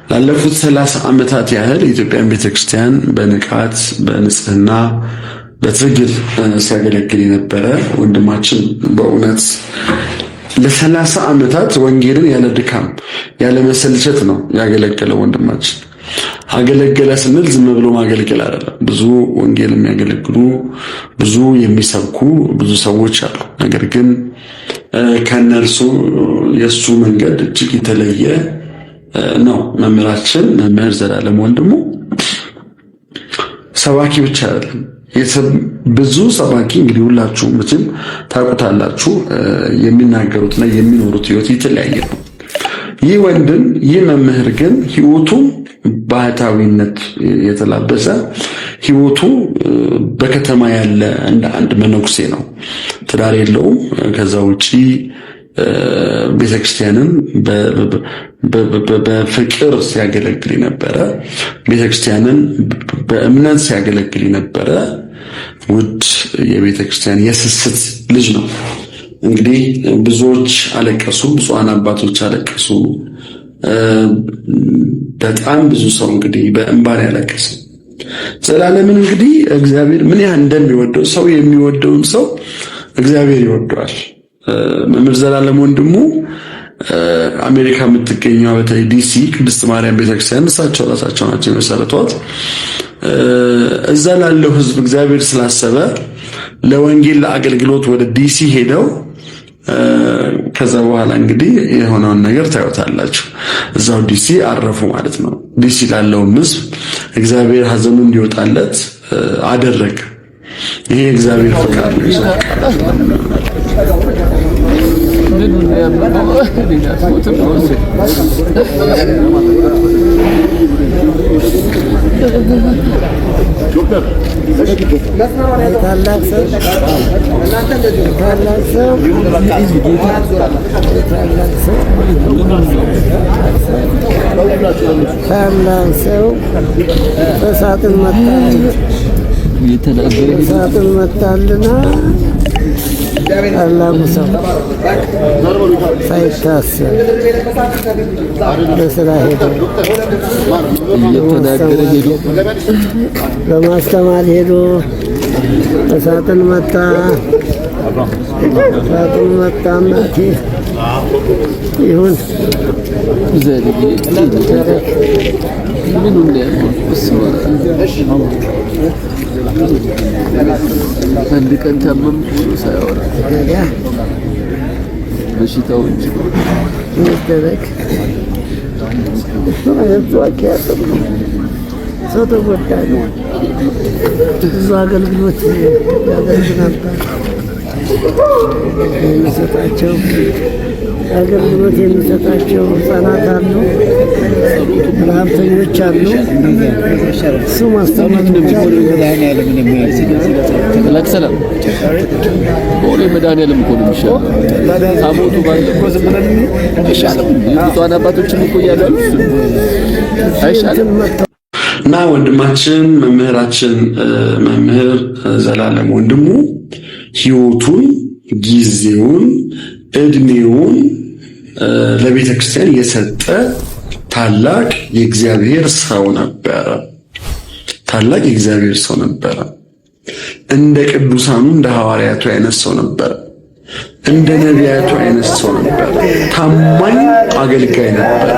ላለፉት 30 ዓመታት ያህል የኢትዮጵያን ቤተክርስቲያን በንቃት በንጽህና በትግል ሲያገለግል የነበረ ወንድማችን በእውነት ለ30 ዓመታት ወንጌልን ያለ ድካም ያለ መሰልቸት ነው ያገለገለው ወንድማችን። አገለገለ ስንል ዝም ብሎ ማገልገል አይደለም። ብዙ ወንጌል የሚያገለግሉ ብዙ የሚሰብኩ ብዙ ሰዎች አሉ። ነገር ግን ከነርሱ የሱ መንገድ እጅግ የተለየ ነው። መምህራችን መምህር ዘላለም ወንድሙ ሰባኪ ብቻ አይደለም። ብዙ ሰባኪ እንግዲህ ሁላችሁም መቼም ታውቁታላችሁ። የሚናገሩትና የሚኖሩት ህይወት የተለያየ ነው። ይህ ወንድም ይህ መምህር ግን ህይወቱ ባህታዊነት የተላበሰ ህይወቱ በከተማ ያለ እንደ አንድ መነኩሴ ነው። ትዳር የለውም። ከዛ ውጪ ቤተክርስቲያንን በፍቅር ሲያገለግል ነበረ። ቤተክርስቲያንን በእምነት ሲያገለግል ነበረ። ውድ የቤተክርስቲያን የስስት ልጅ ነው። እንግዲህ ብዙዎች አለቀሱ፣ ብፁዓን አባቶች አለቀሱ። በጣም ብዙ ሰው እንግዲህ በእንባን ያለቀሰ ዘላለምን እንግዲህ እግዚአብሔር ምን ያህል እንደሚወደው ሰው የሚወደውን ሰው እግዚአብሔር ይወደዋል። መምህር ዘላለም ወንድሙ አሜሪካ የምትገኘው በተለይ ዲሲ ቅድስት ማርያም ቤተክርስቲያን እሳቸው ራሳቸው ናቸው የመሰረቷት። እዛ ላለው ሕዝብ እግዚአብሔር ስላሰበ ለወንጌል ለአገልግሎት ወደ ዲሲ ሄደው ከዛ በኋላ እንግዲህ የሆነውን ነገር ታዩታላችሁ። እዛው ዲሲ አረፉ ማለት ነው። ዲሲ ላለው ሕዝብ እግዚአብሔር ሀዘኑ እንዲወጣለት አደረገ። ይሄ እግዚአብሔር ፈቃድ ነው። ሳጥን መጣልና ታላቁ ሰው ሳይታሰብ በስራ ሄዶ በማስተማር ሄዶ በሳጥን መጣ። ሳጥን መጣና ይሁን አንድ ቀን ታመም ብሎ ሳያወራ በሽታው እንጂ ይደረግ ሰው ተጎዳ ነው። ብዙ አገልግሎት ያደርግ ነበር። የሚሰጣቸው አገልግሎት የሚሰጣቸው ሕፃናት አሉ፣ ረሀብተኞች አሉ። እሱ ማስተማር ለክሰለም ቦሌ መድኃኒዓለም እኮ ነው የሚሻለው። ታቦቱ ባለበት አይሻልም? ብፁዓን አባቶችም እኮ እያሉ አይሻልም? እና ወንድማችን መምህራችን መምህር ዘላለም ወንድሙ ሕይወቱን ጊዜውን እድሜውን ለቤተ ክርስቲያን የሰጠ ታላቅ የእግዚአብሔር ሰው ነበረ። ታላቅ የእግዚአብሔር ሰው ነበረ። እንደ ቅዱሳኑ እንደ ሐዋርያቱ አይነት ሰው ነበረ። እንደ ነቢያቱ አይነት ሰው ነበረ። ታማኝ አገልጋይ ነበረ።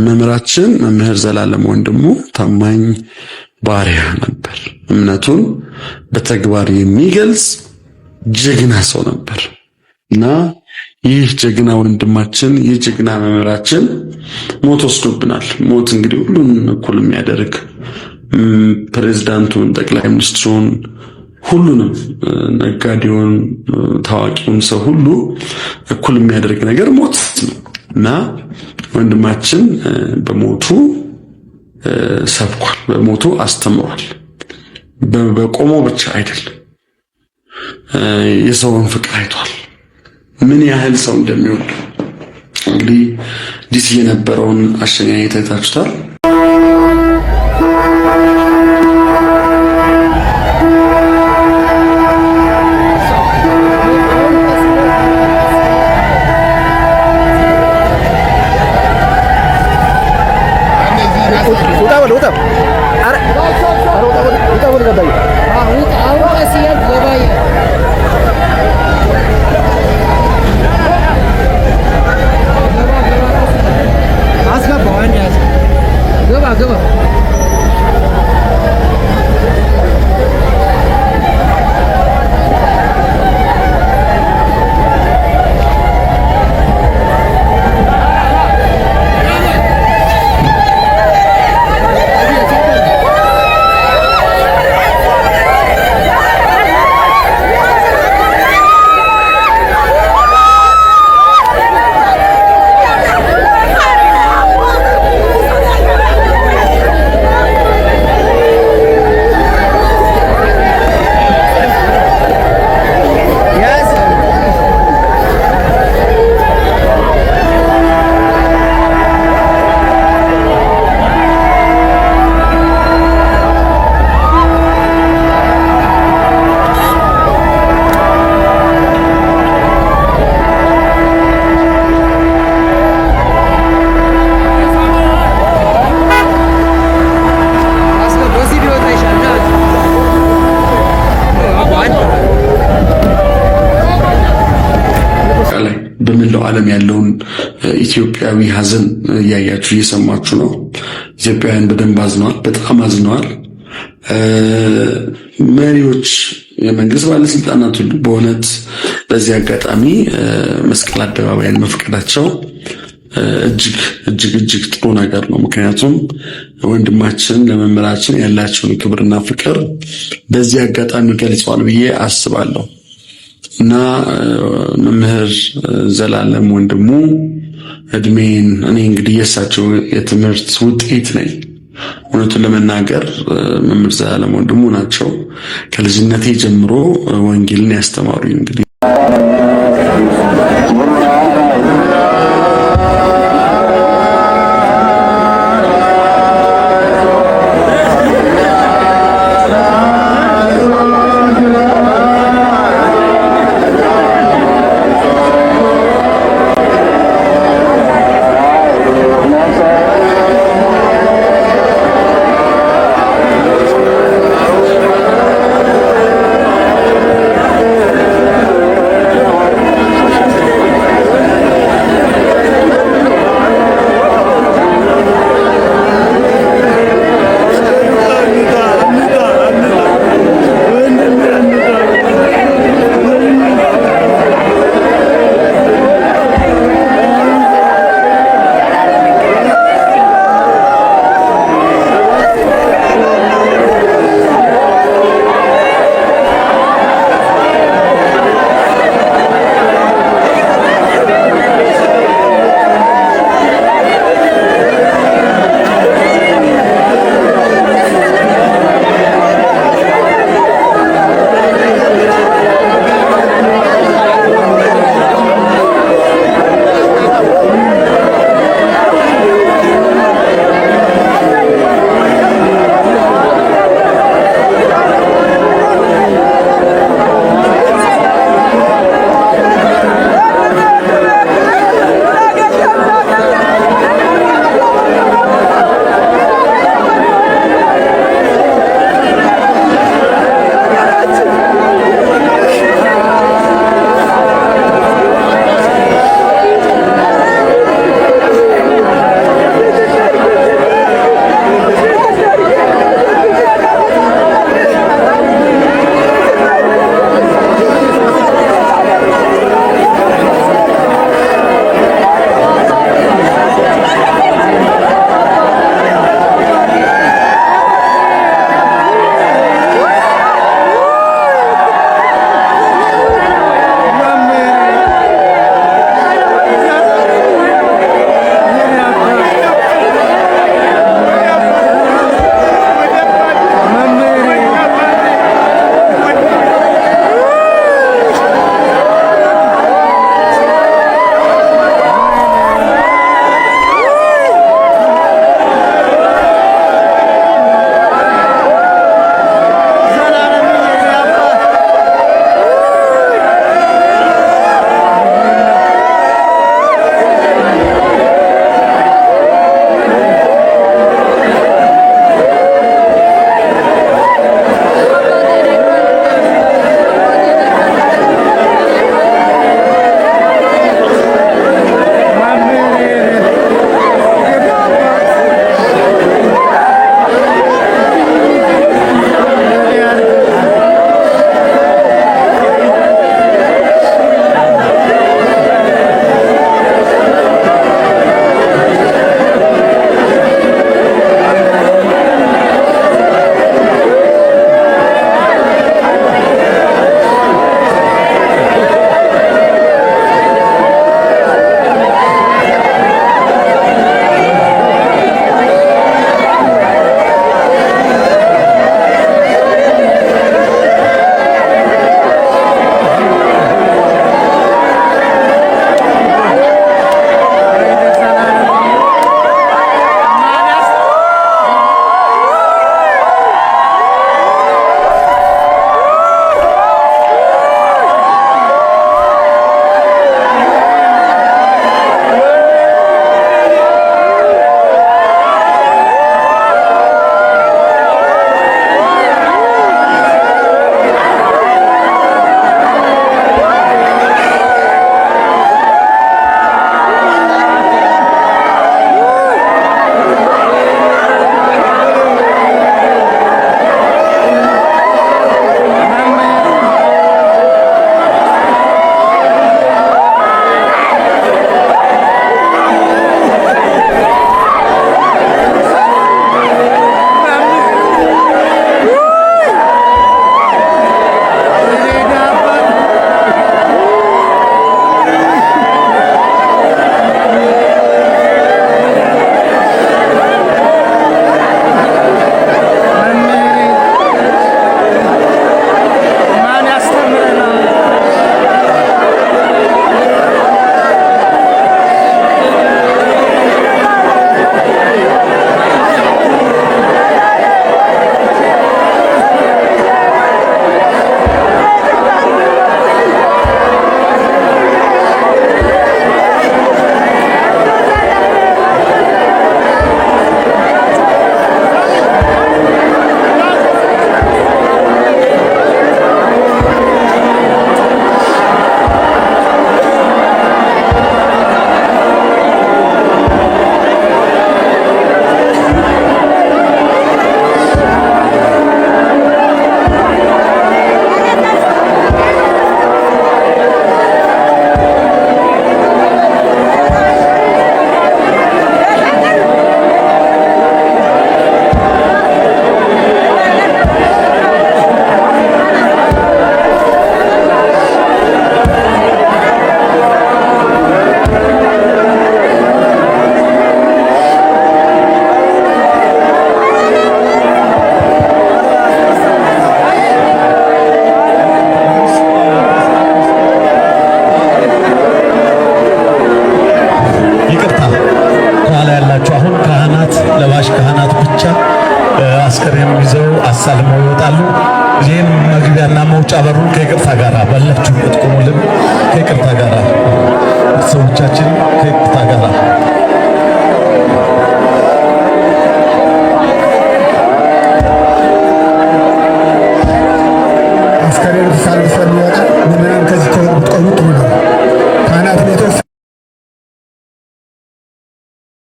መምህራችን መምህር ዘላለም ወንድሙ ታማኝ ባሪያ ነበር። እምነቱን በተግባር የሚገልጽ ጀግና ሰው ነበር እና ይህ ጀግና ወንድማችን ይህ ጀግና መምህራችን ሞት ወስዶብናል። ሞት እንግዲህ ሁሉን እኩል የሚያደርግ ፕሬዝዳንቱን፣ ጠቅላይ ሚኒስትሩን፣ ሁሉንም ነጋዴውን፣ ታዋቂውን ሰው ሁሉ እኩል የሚያደርግ ነገር ሞት ነው እና ወንድማችን በሞቱ ሰብኳል፣ በሞቱ አስተምሯል። በቆመው ብቻ አይደለም፣ የሰውን ፍቅር አይቷል። ምን ያህል ሰው እንደሚወዱ እንግዲህ ዲሲ የነበረውን አሸኛኘት አይታችሁታል። በመላው ዓለም ያለውን ኢትዮጵያዊ ሀዘን እያያችሁ እየሰማችሁ ነው። ኢትዮጵያውያን በደንብ አዝነዋል፣ በጣም አዝነዋል። መሪዎች፣ የመንግስት ባለስልጣናት ሁሉ በእውነት በዚህ አጋጣሚ መስቀል አደባባይን መፍቀዳቸው እጅግ ጥሩ ነገር ነው። ምክንያቱም ወንድማችን ለመምህራችን ያላቸውን ክብርና ፍቅር በዚህ አጋጣሚ ገልጸዋል ብዬ አስባለሁ እና መምህር ዘላለም ወንድሙ እድሜን እኔ እንግዲህ የእሳቸው የትምህርት ውጤት ነኝ። እውነቱን ለመናገር መምህር ዘላለም ወንድሙ ናቸው ከልጅነቴ ጀምሮ ወንጌልን ያስተማሩኝ። እንግዲህ ከይቅርታ ጋር ባላችሁበት ቆሙልን። ከይቅርታ ጋር ሰዎቻችን ከይቅርታ ጋር አስከሬን ሳልፈን ወጣ ምንም ከዚህ ተቆሙ ጥሩ ነው። ካህናት ቤቶች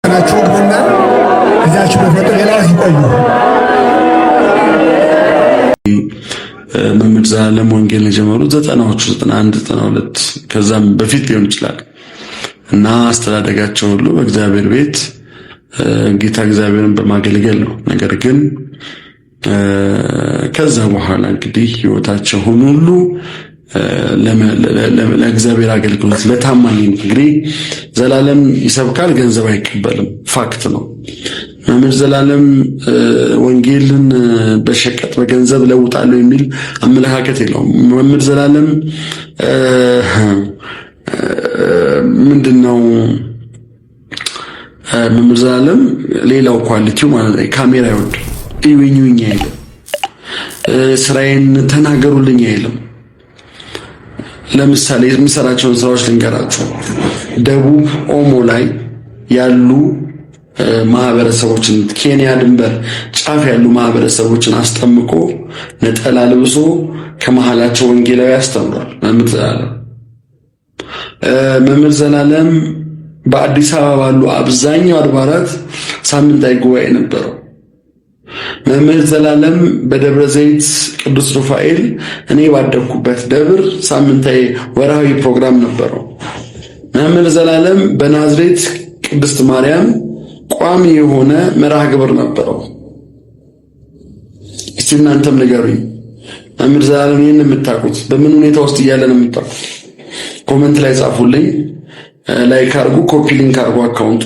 ናቸው ግቡና እዛችሁ በፈጥ ሌላው ይቆዩ። መምህር ዘላለም ወንጌል የጀመሩት 90ዎቹ 91 92 ከዛም በፊት ሊሆን ይችላል እና አስተዳደጋቸው ሁሉ በእግዚአብሔር ቤት ጌታ እግዚአብሔርን በማገልገል ነው። ነገር ግን ከዛ በኋላ እንግዲህ ህይወታቸው ሁሉ ለእግዚአብሔር አገልግሎት ለታማኝነት እንግዲህ ዘላለም ይሰብካል፣ ገንዘብ አይቀበልም። ፋክት ነው። መምህር ዘላለም ወንጌልን በሸቀጥ በገንዘብ ለውጣለሁ የሚል አመለካከት የለውም። መምህር ዘላለም ምንድነው መምህር ዘላለም ሌላው ኳሊቲው ማለት ነው ካሜራ ይወድ ይወኙኝ አይልም፣ ስራዬን ተናገሩልኝ አይልም። ለምሳሌ የሚሰራቸውን ስራዎች ልንገራችሁ። ደቡብ ኦሞ ላይ ያሉ ማህበረሰቦችን ኬንያ ድንበር ጫፍ ያሉ ማህበረሰቦችን አስጠምቆ ነጠላ ልብሶ ከመሃላቸው ወንጌላዊ ያስተምራል መምህር ዘላለም በአዲስ አበባ ባሉ አብዛኛው አድባራት ሳምንታዊ ጉባኤ ነበረው። መምህር ዘላለም በደብረ ዘይት ቅዱስ ሩፋኤል እኔ ባደኩበት ደብር ሳምንታዊ ወርሃዊ ፕሮግራም ነበረው። መምህር ዘላለም በናዝሬት ቅድስት ማርያም ቋሚ የሆነ መርሃ ግብር ነበረው። እስቲ እናንተም ንገሩኝ፣ መምህር ዘላለም ይህን የምታውቁት በምን ሁኔታ ውስጥ እያለ ነው የምታውቁት? ኮሜንት ላይ ጻፉልኝ። ላይክ አድርጉ፣ ኮፒ ሊንክ አድርጉ አካውንቱ